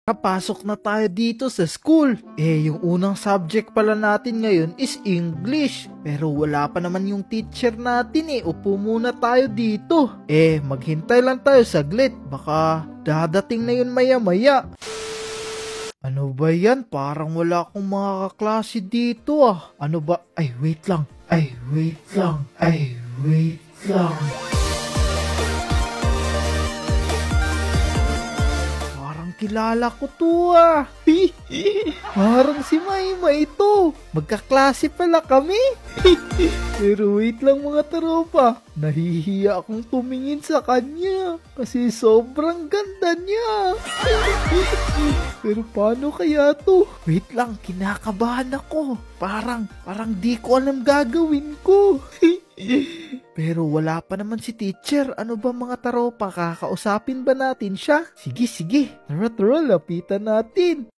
Papasok na tayo dito sa school. Yung unang subject pala natin ngayon is English. Pero wala pa naman yung teacher natin Upo muna tayo dito. Maghintay lang tayo saglit. Baka dadating na yun maya-maya. Ano ba yan? Parang wala akong mga kaklase dito Ano ba? Wait lang. Wait lang. Kilala ko to Parang si Maymay ito. Magkaklase pala kami. Pero wait lang mga tropa. Nahihiya akong tumingin sa kanya. Kasi sobrang ganda niya. Pero paano kaya to? Wait lang, kinakabahan ako. Parang di ko alam gagawin ko. Pero wala pa naman si teacher. Ano ba mga taropa? Kakausapin ba natin siya? Sige. Tara, lapitan natin.